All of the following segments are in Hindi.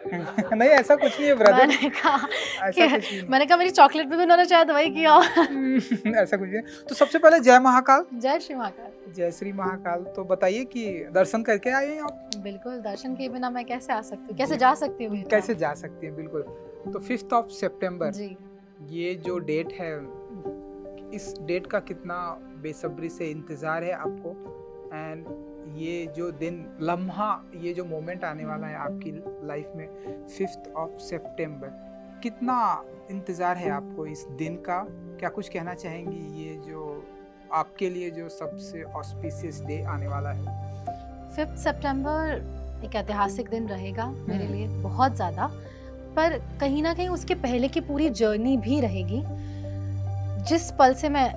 नहीं ऐसा कुछ नहीं है ब्रदर, मैंने कहा ऐसा कुछ भी मैंने कहा मेरी चॉकलेट पे भी उन्होंने शायद वही किया हो। नहीं। ऐसा कुछ नहीं। तो सबसे पहले जय महाकाल, जय श्री महाकाल। जय श्री महाकाल। तो बताइए कि दर्शन करके आए हैं आप? बिल्कुल, दर्शन किए बिना मैं कैसे आ सकती हूँ, कैसे जा सकती हूँ वियतनाम? कैसे जा सकती हैं, बिल्कुल। तो 5th ऑफ सितंबर, जी। ये जो डेट है, इस डेट का कितना बेसब्री से इंतज़ार है आपको? एंड ये जो दिन, लम्हा, ये जो मोमेंट आने वाला है आपकी लाइफ में 5th ऑफ सितंबर, कितना इंतज़ार है आपको इस दिन का? क्या कुछ कहना चाहेंगी ये जो आपके लिए जो सबसे ऑस्पिशियस डे आने वाला है? 5 सितंबर एक ऐतिहासिक दिन रहेगा मेरे लिए बहुत ज़्यादा, पर कहीं न कहीं उसके पहले की पूरी जर्नी भी रहेगी। जिस पल से मैं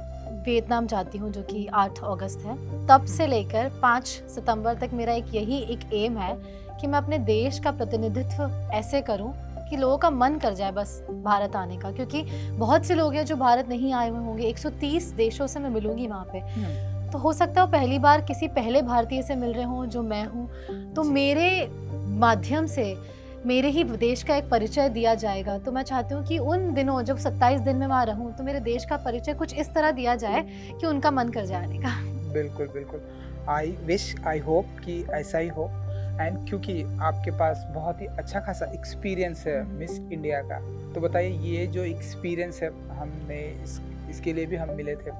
वियतनाम जाती हूँ जो कि 8 अगस्त है, तब से लेकर 5 सितंबर तक मेरा एक एम है कि मैं अपने देश का प्रतिनिधित्व ऐसे करूँ कि लोगों का मन कर जाए बस भारत आने का, क्योंकि बहुत से लोग हैं जो भारत नहीं आए हुए होंगे। 130 देशों से मैं मिलूंगी वहाँ पे, तो हो सकता है वो पहली बार किसी पहले भारतीय से मिल रहे हों जो मैं हूँ, तो मेरे माध्यम से मेरे ही देश का एक परिचय दिया जाएगा। तो मैं चाहती हूँ कि उन दिनों जब 27 दिन में वहाँ रहूँ तो मेरे देश का परिचय कुछ इस तरह दिया जाए कि उनका मन कर जाए आने का। बिल्कुल, बिल्कुल। आई विश, आई होप कि ऐसा ही हो। एंड क्योंकि आपके पास बहुत ही अच्छा खासा एक्सपीरियंस है मिस इंडिया का, तो बताइए ये जो एक्सपीरियंस है, हमने इसके लिए भी हम मिले थे,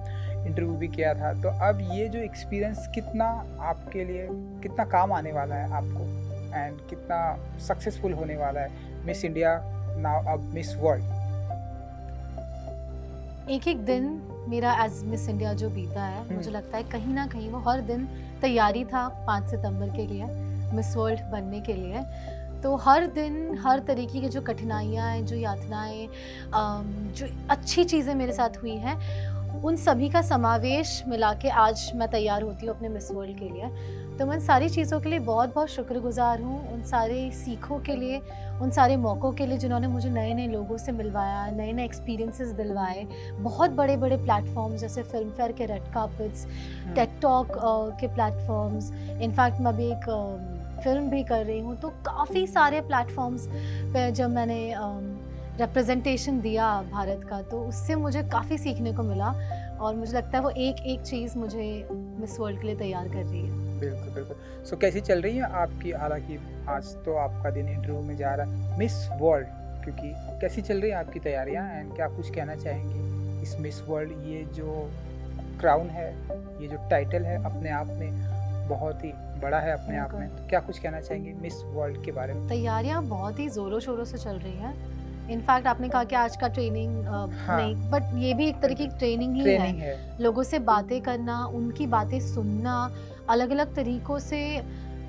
इंटरव्यू भी किया था, तो अब ये जो एक्सपीरियंस कितना आपके लिए कितना काम आने वाला है आपको, एंड कितना सक्सेसफुल होने वाला है मिस इंडिया नाउ, अब मिस वर्ल्ड? एक दिन मेरा एज मिस इंडिया जो बीता है, मुझे लगता है कहीं ना कहीं वो हर दिन तैयारी था 5 सितंबर के लिए, मिस वर्ल्ड बनने के लिए। तो हर दिन हर तरीके की जो कठिनाइयाँ हैं, जो यातनाएं, जो अच्छी चीज़ें मेरे साथ हुई हैं, उन सभी का समावेश मिला के आज मैं तैयार होती हूँ अपने मिस वर्ल्ड के लिए। तो मैं उन सारी चीज़ों के लिए बहुत बहुत शुक्रगुजार हूँ, उन सारे सीखों के लिए, उन सारे मौक़ों के लिए जिन्होंने मुझे नए नए लोगों से मिलवाया, नए नए एक्सपीरियंसेस दिलवाए। बहुत बड़े बड़े प्लेटफॉर्म्स जैसे फिल्म फेयर के रेड कार्पेट्स, टेक टॉक के प्लेटफॉर्म्स, इनफैक्ट मैं अभी एक फिल्म भी कर रही हूँ, तो काफ़ी सारे प्लेटफॉर्म्स पे जब मैंने रिप्रेजेंटेशन दिया भारत का, तो उससे मुझे काफ़ी सीखने को मिला और मुझे लगता है वो एक एक चीज़ मुझे मिस वर्ल्ड के लिए तैयार कर रही है। बिल्कुल, बिल्कुल। सो कैसी चल रही है आपकी, हालाँकि आज तो आपका दिन इंटरव्यू में जा रहा है, मिस वर्ल्ड, क्योंकि कैसी चल रही है आपकी तैयारियाँ, एंड क्या कुछ कहना चाहेंगी इस मिस वर्ल्ड, ये जो क्राउन है, ये जो टाइटल है, अपने आप में बहुत ही बड़ा है अपने आप में, तो क्या कुछ कहना चाहेंगे मिस वर्ल्ड के बारे में? तैयारियाँ बहुत ही ज़ोरों-शोरों से चल रही हैं। इनफैक्ट आपने कहा कि आज का ट्रेनिंग हाँ, नहीं, बट ये भी एक तरीके की ट्रेनिंग ही ट्रेनिंग है। है। लोगों से बातें करना, उनकी बातें सुनना, अलग-अलग तरीकों से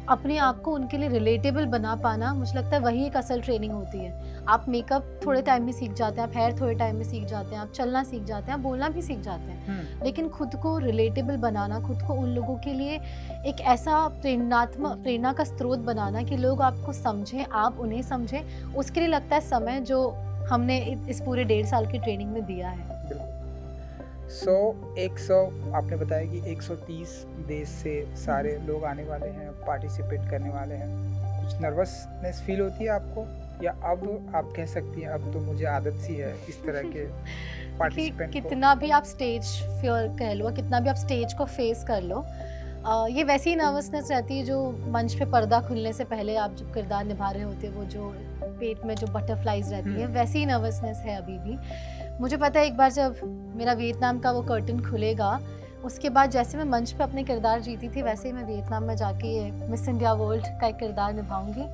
अपने आप को उनके लिए रिलेटेबल बना पाना, मुझे लगता है वही एक असल ट्रेनिंग होती है। आप मेकअप थोड़े टाइम में सीख जाते हैं, आप हेयर थोड़े टाइम में सीख जाते हैं, आप चलना सीख जाते हैं, आप बोलना भी सीख जाते हैं। लेकिन खुद को रिलेटेबल बनाना, खुद को उन लोगों के लिए एक ऐसा प्रेरणा का स्रोत बनाना कि लोग आपको समझें, आप उन्हें समझें, उसके लिए लगता है समय जो हमने इस पूरे 1.5 साल की ट्रेनिंग में दिया है। बिल्कुल। सो 100, आपने बताया कि 130 देश से सारे लोग आने वाले हैं, पार्टिसिपेट करने वाले हैं। कुछ नर्वसनेस फील होती है आपको, या अब आप कह सकती हैं अब तो मुझे आदत सी है इस तरह के कि पार्टिसिपेंट को? कितना भी आप स्टेज फियर कह लो, कितना भी आप स्टेज को फेस कर लो, ये वैसी ही नर्वसनेस रहती है जो मंच पे पर्दा खुलने से पहले आप जब किरदार निभा रहे होते हो, वो जो पेट में जो बटरफ्लाइज रहती है, वैसी ही नर्वसनेस है अभी भी। मुझे पता है एक बार जब मेरा वियतनाम का वो कर्टन खुलेगा, उसके बाद जैसे मैं मंच पे अपने किरदार जीती थी, वैसे ही मैं वियतनाम में जाके ये मिस इंडिया वर्ल्ड का एक किरदार निभाऊंगी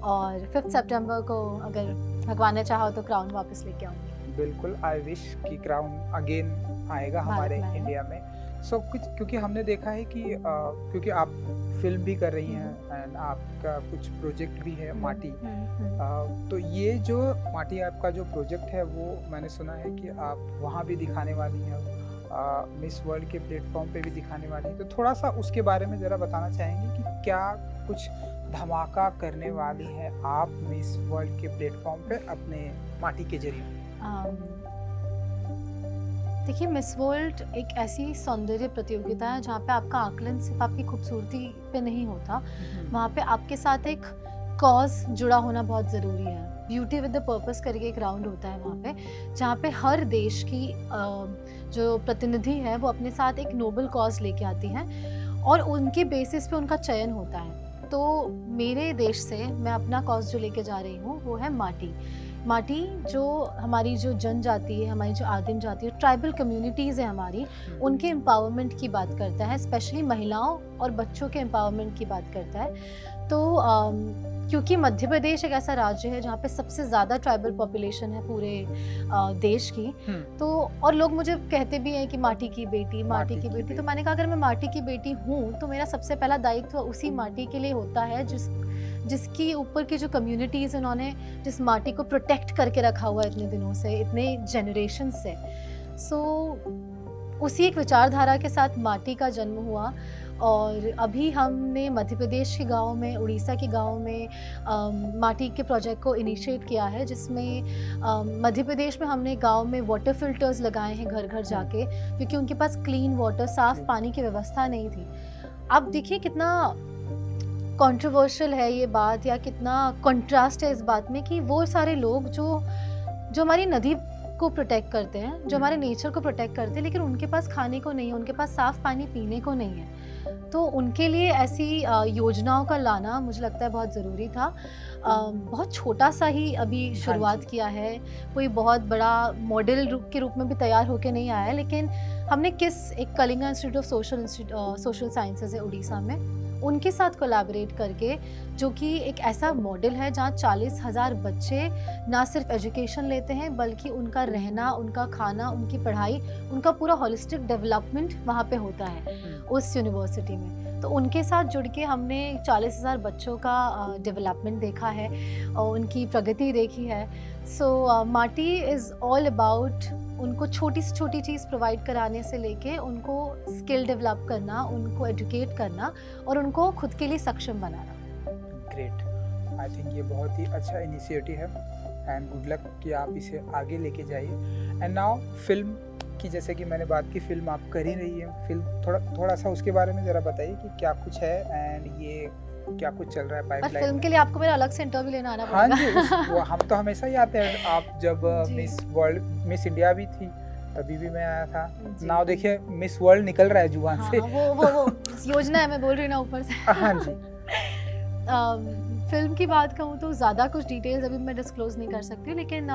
और 5 सितंबर को अगर भगवान ने चाहा तो क्राउन वापस लेके आऊंगी। बिल्कुल, आई विश कि क्राउन अगेन आएगा हमारे इंडिया में। सो कुछ, क्योंकि हमने देखा है कि क्योंकि आप फिल्म भी कर रही हैं एंड आपका कुछ प्रोजेक्ट भी है माटी, तो ये जो माटी आपका जो प्रोजेक्ट है, वो मैंने सुना है कि आप वहाँ भी दिखाने वाली हैं, मिस वर्ल्ड के प्लेटफॉर्म पे भी दिखाने वाली हैं, तो थोड़ा सा उसके बारे में ज़रा बताना चाहेंगे कि क्या कुछ धमाका करने वाली हैं आप मिस वर्ल्ड के प्लेटफॉर्म पे अपने माटी के जरिए? देखिए, मिस वर्ल्ड एक ऐसी सौंदर्य प्रतियोगिता है जहाँ पे आपका आकलन सिर्फ आपकी खूबसूरती पे नहीं होता, वहाँ पे आपके साथ एक कॉज जुड़ा होना बहुत ज़रूरी है। ब्यूटी विद द पर्पस करके एक राउंड होता है वहाँ पे, जहाँ पे हर देश की जो प्रतिनिधि है वो अपने साथ एक नोबल कॉज लेके आती हैं और उनके बेसिस पे उनका चयन होता है। तो मेरे देश से मैं अपना कॉज जो लेके जा रही हूँ वो है माटी। माटी जो हमारी जो जनजाति है, हमारी जो आदिम जाति है, ट्राइबल कम्युनिटीज़ है हमारी, उनके एम्पावरमेंट की बात करता है, स्पेशली महिलाओं और बच्चों के एम्पावरमेंट की बात करता है। तो क्योंकि मध्य प्रदेश एक ऐसा राज्य है जहाँ पे सबसे ज़्यादा ट्राइबल पॉपुलेशन है पूरे देश की, तो और लोग मुझे कहते भी हैं कि माटी की बेटी, माटी की बेटी। तो मैंने कहा अगर मैं माटी की बेटी हूँ तो मेरा सबसे पहला दायित्व उसी माटी के लिए होता है जिसकी ऊपर की जो कम्युनिटीज़ उन्होंने जिस माटी को प्रोटेक्ट करके रखा हुआ है इतने दिनों से, इतने जनरेशन से। सो उसी एक विचारधारा के साथ माटी का जन्म हुआ और अभी हमने मध्य प्रदेश के गाँव में, उड़ीसा के गाँव में माटी के प्रोजेक्ट को इनिशिएट किया है, जिसमें मध्य प्रदेश में हमने गाँव में वाटर फिल्टर्स लगाए हैं घर घर जाके, क्योंकि उनके पास क्लीन वाटर, साफ पानी की व्यवस्था नहीं थी। अब देखिए कितना कंट्रोवर्शियल है ये बात, या कितना कंट्रास्ट है इस बात में कि वो सारे लोग जो हमारी नदी को प्रोटेक्ट करते हैं, जो हमारे नेचर को प्रोटेक्ट करते हैं, लेकिन उनके पास खाने को नहीं है, उनके पास साफ पानी पीने को नहीं है। तो उनके लिए ऐसी योजनाओं का लाना मुझे लगता है बहुत ज़रूरी था। बहुत छोटा सा ही अभी शुरुआत किया है, कोई बहुत बड़ा मॉडल के रूप में भी तैयार होकर नहीं आया है, लेकिन हमने एक Kalinga institute of social sciences है उड़ीसा में, उनके साथ कोलैबोरेट करके, जो कि एक ऐसा मॉडल है जहाँ 40,000 बच्चे ना सिर्फ एजुकेशन लेते हैं बल्कि उनका रहना, उनका खाना, उनकी पढ़ाई, उनका पूरा होलिस्टिक डेवलपमेंट वहाँ पे होता है उस यूनिवर्सिटी में। तो उनके साथ जुड़ के हमने 40,000 बच्चों का डेवलपमेंट देखा है और उनकी प्रगति देखी है। सो माटी इज़ ऑल अबाउट उनको छोटी से छोटी चीज़ प्रोवाइड कराने से लेके उनको स्किल डेवलप करना, उनको एजुकेट करना और उनको खुद के लिए सक्षम बनाना। ग्रेट, आई थिंक ये बहुत ही अच्छा इनिशिएटिव है एंड गुड लक कि आप इसे आगे लेके जाइए। एंड नाउ फिल्म की, जैसे कि मैंने बात की, फिल्म आप कर ही रही है, फिल्म थोड़ा सा उसके बारे में ज़रा बताइए कि क्या कुछ है एंड ये क्या कुछ चल रहा है पाइपलाइन में। फिल्म के लिए आपको मेरा अलग से इंटरव्यू लेना आना हाँ पड़ेगा। जी, वो हम तो हमेशा ही आते हैं। आप जब मिस इंडिया भी थी तभी भी मैं आया था। नाउ देखिए मिस वर्ल्ड निकल रहा है जुबान से। वो योजना है, मैं बोल रही हूँ ना ऊपर से। हाँ जी। फिल्म की बात कहूँ तो ज़्यादा कुछ डिटेल्स अभी मैं डिस्क्लोज नहीं कर सकती, लेकिन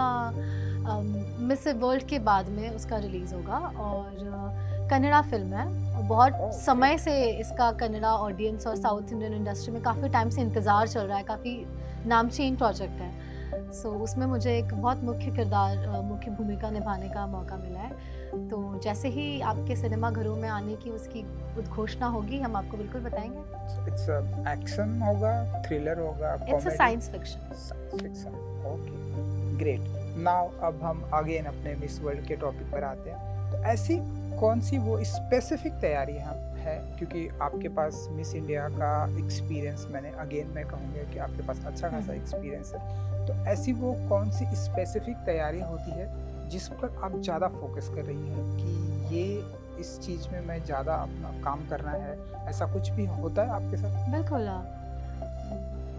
मिस वर्ल्ड के बाद में उसका रिलीज़ होगा और कन्नड़ा फिल्म है। बहुत समय से इसका कन्नड़ा ऑडियंस और साउथ इंडियन इंडस्ट्री में काफ़ी टाइम से इंतज़ार चल रहा है, काफ़ी नामचीन प्रोजेक्ट है। सो उसमें मुझे एक बहुत मुख्य भूमिका निभाने का मौका मिला है। तो जैसे ही आपके सिनेमा घरों में आने की उसकी उद्घोषणा होगी, हम आपको बिल्कुल बताएंगे। इट्स एक्शन होगा, थ्रिलर होगा, it's a science fiction. Okay, great. Now अब हम अगेन अपने मिस वर्ल्ड के टॉपिक पर आते हैं। तो ऐसी कौन सी वो स्पेसिफिक तैयारी है, क्योंकि आपके पास मिस इंडिया का एक्सपीरियंस, मैं कहूँगा कि आपके पास अच्छा खासा एक्सपीरियंस है, तो ऐसी वो कौन सी स्पेसिफिक तैयारी होती है जिस पर आप ज़्यादा फोकस कर रही हैं कि ये इस चीज़ में मैं ज़्यादा अपना काम करना है, ऐसा कुछ भी होता है आपके साथ? बिल्कुल,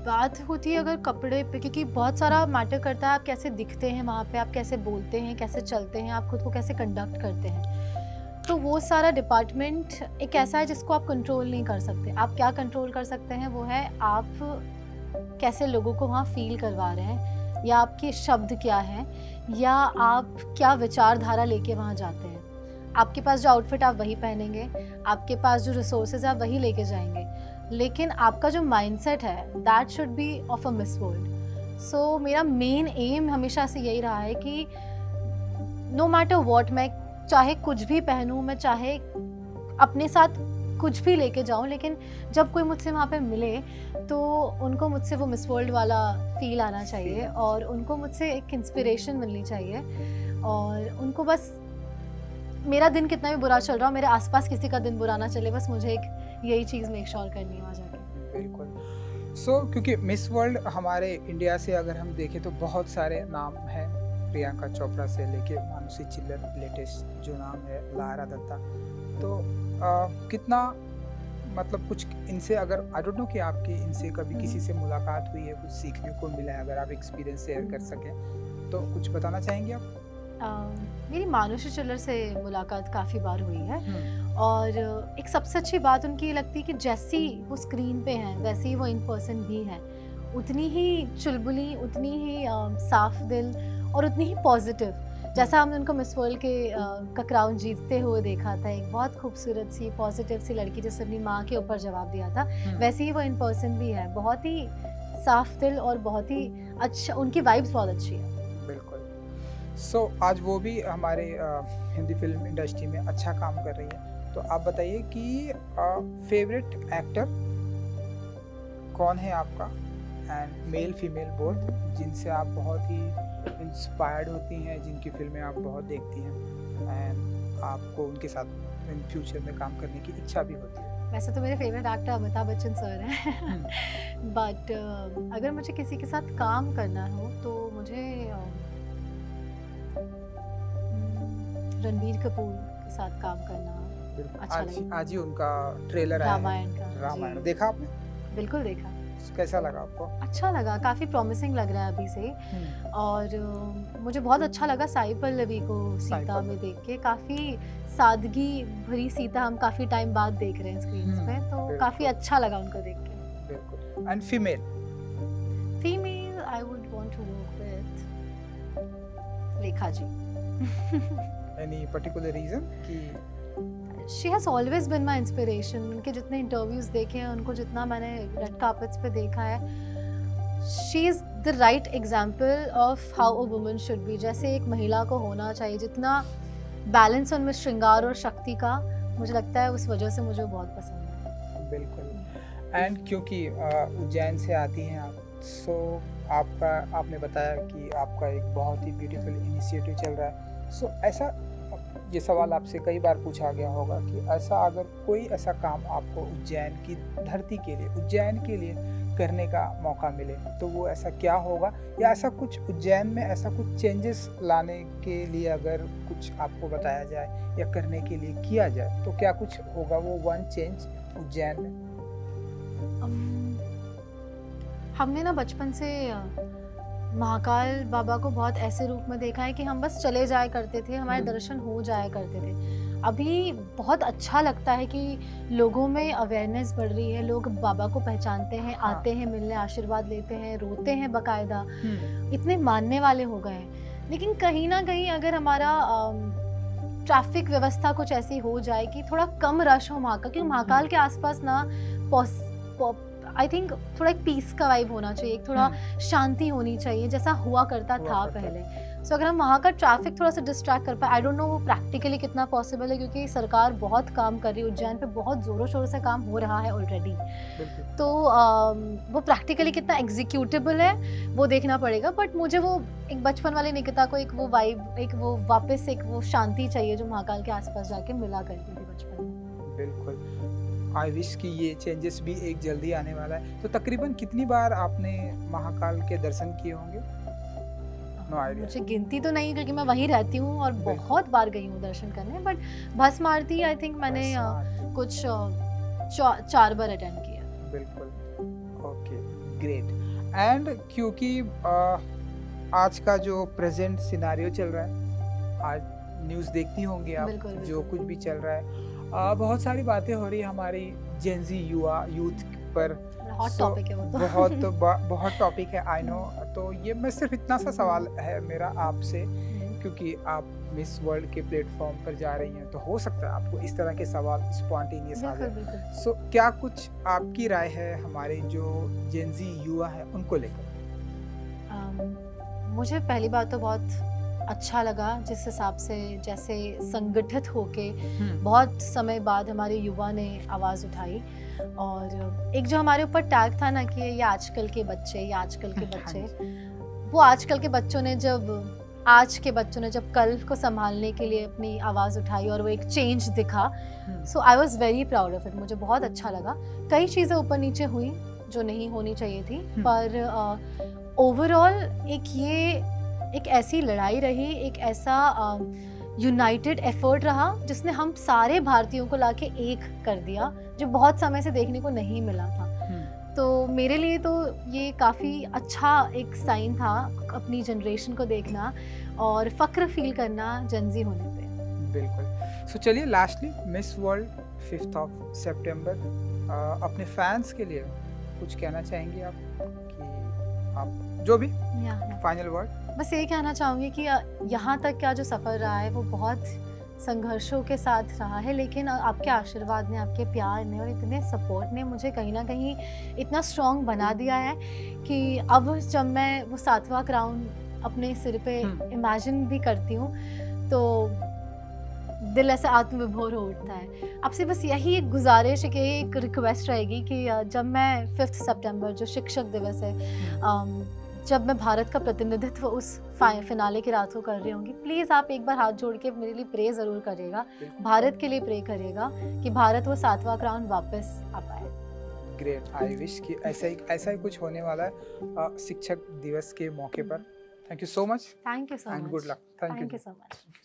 बात होती है अगर कपड़े पे, क्योंकि बहुत सारा मैटर करता है आप कैसे दिखते हैं वहाँ पे, आप कैसे बोलते हैं, कैसे चलते हैं, आप खुद को कैसे कंडक्ट करते हैं। तो वो सारा डिपार्टमेंट एक ऐसा है जिसको आप कंट्रोल नहीं कर सकते। आप क्या कंट्रोल कर सकते हैं वो है आप कैसे लोगों को वहाँ फील करवा रहे हैं, या आपके शब्द क्या हैं, या आप क्या विचारधारा लेके वहाँ जाते हैं। आपके पास जो आउटफिट आप वही पहनेंगे, आपके पास जो रिसोर्सेज आप वही लेके जाएंगे, लेकिन आपका जो माइंडसेट है that should be of a Miss World. So मेरा मेन एम हमेशा से यही रहा है कि नो मैटर व्हाट, मैं चाहे कुछ भी पहनूं, मैं चाहे अपने साथ कुछ भी लेके जाऊं, लेकिन जब कोई मुझसे वहाँ पे मिले तो उनको मुझसे वो मिस वर्ल्ड वाला फील आना चाहिए और उनको मुझसे एक इंस्पिरेशन मिलनी चाहिए, और उनको बस मेरा दिन कितना भी बुरा चल रहा हो, मेरे आसपास किसी का दिन बुरा ना चले, बस मुझे एक यही चीज़ मेक श्योर करनी है वहाँ जाके। बिल्कुल। सो क्योंकि मिस वर्ल्ड हमारे इंडिया से अगर हम देखें तो बहुत सारे नाम हैं, प्रियंका चोपड़ा से लेके मानुषी छिल्लर, लेटेस्ट जो नाम है लहरा दत्ता, तो कितना मतलब कुछ इनसे अगर आई डोंट नो कि आपकी इनसे कभी किसी से मुलाकात हुई है, कुछ सीखने को मिला है, अगर आप एक्सपीरियंस शेयर कर सकें तो कुछ बताना चाहेंगे आप? मेरी मानुषी चिल्लर से मुलाकात काफ़ी बार हुई है और एक सबसे अच्छी बात उनकी ये लगती है कि जैसी वो स्क्रीन पे हैं वैसे ही वो इन पर्सन भी हैं, उतनी ही चुलबुली, उतनी ही साफ दिल और उतनी ही पॉजिटिव। जैसा हमने उनको मिस वर्ल्ड का क्राउन जीतते हुए देखा था, एक बहुत खूबसूरत सी पॉजिटिव सी लड़की जिसने अपनी माँ के ऊपर जवाब दिया था, वैसे ही वो इन पर्सन भी है, बहुत ही साफ दिल और बहुत ही अच्छा, उनकी वाइब्स बहुत अच्छी है। बिल्कुल। सो आज वो भी हमारे हिंदी फिल्म इंडस्ट्री में अच्छा काम कर रही है, तो आप बताइए कि फेवरेट एक्टर कौन है आपका, एंड मेल फीमेल बोथ, जिनसे आप बहुत ही इंस्पायर्ड होती हैं, जिनकी फिल्में आप बहुत देखती हैं एंड आपको उनके साथ इन फ्यूचर में काम करने की इच्छा भी होती है? वैसे तो मेरे favourite actor Amitabh Bachchan sir हैं बट अगर मुझे किसी के साथ काम करना हो तो मुझे रणबीर कपूर के साथ काम करना अच्छा लगता है। आज ही उनका ट्रेलर आया है, रामायण का। रामायण जी, देखा आपने? बिल्कुल देखा। कैसा लगा आपको? अच्छा लगा, काफ़ी प्रॉमिसिंग लग रहा है अभी से और मुझे बहुत अच्छा लगा साई पल्लवी को साई सीता में पल्लवी। देख के, काफ़ी सादगी भरी सीता हम काफ़ी टाइम बाद देख रहे हैं स्क्रीन्स पे, तो काफ़ी बिल्कुल अच्छा लगा उनको देख के। बिल्कुल। And female? Female I would want to work with Rekha ji. Any particular reason कि she has always been my inspiration. उनके जितने इंटरव्यूज़ देखे हैं, उनको जितना मैंने रेड कार्पेट्स पे देखा है, she is the right example of how a woman should be. जैसे एक महिला को होना चाहिए, जितना बैलेंस उनमें श्रृंगार और शक्ति का, मुझे लगता है उस वजह से मुझे वो बहुत पसंद है। बिल्कुल। एंड क्योंकि उज्जैन से आती हैं आप, सो आपने बताया कि आपका एक बहुत ही ब्यूटीफुल इनिशिएटिव चल रहा है, सो ऐसा, ये सवाल आपसे कई बार पूछा गया होगा कि ऐसा अगर कोई ऐसा काम आपको उज्जैन की धरती के लिए, उज्जैन के लिए करने का मौका मिले, तो वो ऐसा क्या होगा, या ऐसा कुछ उज्जैन में ऐसा कुछ चेंजेस लाने के लिए अगर कुछ आपको बताया जाए या करने के लिए किया जाए, तो क्या कुछ होगा वो वन चेंज उज्जैन में? हमने ना बचपन से महाकाल बाबा को बहुत ऐसे रूप में देखा है कि हम बस चले जाया करते थे, हमारे दर्शन हो जाया करते थे। अभी बहुत अच्छा लगता है कि लोगों में अवेयरनेस बढ़ रही है, लोग बाबा को पहचानते हैं, आते हैं मिलने, आशीर्वाद लेते हैं, रोते हैं बकायदा, इतने मानने वाले हो गए हैं। लेकिन कहीं ना कहीं अगर हमारा ट्रैफिक व्यवस्था कुछ ऐसी हो जाए कि थोड़ा कम रश हो महाकाल, क्योंकि महाकाल के आसपास ना आई थिंक थोड़ा एक पीस का वाइब होना चाहिए, एक थोड़ा शांति होनी चाहिए, जैसा हुआ करता था पहले। सो अगर हम वहाँ का ट्रैफिक थोड़ा सा डिस्ट्रैक्ट कर पाए, आई डोंट नो वो प्रैक्टिकली कितना पॉसिबल है, क्योंकि सरकार बहुत काम कर रही है, उज्जैन पे बहुत ज़ोरों शोरों से काम हो रहा है ऑलरेडी, तो वो प्रैक्टिकली कितना एग्जीक्यूटेबल है वो देखना पड़ेगा। बट मुझे वो एक बचपन वाली निकिता को एक वो वाइब, एक वो वापस एक वो शांति चाहिए जो महाकाल के आसपास जाके मिला करती थी बचपन में। बिल्कुल। आई विश कि ये चेंजेस भी एक जल्दी आने वाला है। तो तकरीबन कितनी बार आपने महाकाल के दर्शन किए होंगे? No idea. मुझे गिनती तो नहीं, क्योंकि मैं वहीं रहती हूँ और बहुत बार गई हूँ दर्शन करने, बट भस्म आरती आई थिंक मैंने कुछ 4 बार अटेंड किया। बिल्कुल, ओके, ग्रेट। एंड क्योंकि आज का जो प्रेजेंट सिनारियो चल रहा है, आज न्यूज़ देखती होंगी आप, बिल्कुल, जो बिल्कुल। कुछ भी चल रहा है, बहुत सारी बातें हो रही है हमारी जेनजी यूथ पर। हॉट So, टॉपिक है वो तो। बहुत टॉपिक है, आई नो। तो ये मैं सिर्फ इतना सा सवाल है मेरा आपसे, क्योंकि आप मिस वर्ल्ड के प्लेटफॉर्म पर जा रही हैं, तो हो सकता है आपको इस तरह के सवाल स्पॉन्टेनियस आ बिल्कुल, जाए। बिल्कुल। सो क्या कुछ आपकी राय है हमारे जो जेनजी युवा है उनको लेकर? मुझे पहली बात तो बहुत अच्छा लगा जिस हिसाब से जैसे संगठित होके बहुत समय बाद हमारे युवा ने आवाज़ उठाई, और एक जो हमारे ऊपर टैग था ना कि ये आजकल के बच्चे, ये आजकल के बच्चे, वो आजकल के बच्चों ने जब कल को संभालने के लिए अपनी आवाज़ उठाई और वो एक चेंज दिखा, so I was very proud of it. मुझे बहुत अच्छा लगा। कई चीज़ें ऊपर नीचे हुई जो नहीं होनी चाहिए थी, पर ओवरऑल एक ऐसी लड़ाई रही, एक ऐसा यूनाइटेड एफर्ट रहा जिसने हम सारे भारतीयों को लाके एक कर दिया, जो बहुत समय से देखने को नहीं मिला था। तो मेरे लिए तो ये काफ़ी अच्छा एक साइन था अपनी जनरेशन को देखना और फ़ख्र फील करना जेनज़ी होने पे। बिल्कुल। सो चलिए lastly Miss World 5th of सितंबर अपने फैंस के लिए कुछ कहना चाहेंगे आप कि आप जो भी या फाइनल वर्ड? बस यही कहना चाहूँगी कि यहाँ तक का जो सफ़र रहा है वो बहुत संघर्षों के साथ रहा है, लेकिन आपके आशीर्वाद ने, आपके प्यार ने और इतने सपोर्ट ने मुझे कहीं न कहीं इतना स्ट्रॉन्ग बना दिया है कि अब जब मैं वो 7वां क्राउन अपने सिर पे इमेजिन भी करती हूँ, तो दिल ऐसे आत्मविभोर हो उठता है। आपसे बस यही एक गुज़ारिश है कि एक रिक्वेस्ट रहेगी कि जब मैं 5th सितंबर जो शिक्षक दिवस है, जब मैं भारत का प्रतिनिधित्व उस फिनाले की रात को कर रही होंगी, प्लीज़ आप एक बार हाथ जोड़ के मेरे लिए प्रे ज़रूर करिएगा, भारत के लिए प्रे करिएगा कि भारत वो 7वां क्राउन वापस आ पाए। ग्रेट, आई विश कि ऐसा ही कुछ होने वाला है शिक्षक दिवस के मौके पर। Thank you so much thank you so and much. Good luck. Thank thank you. You so much.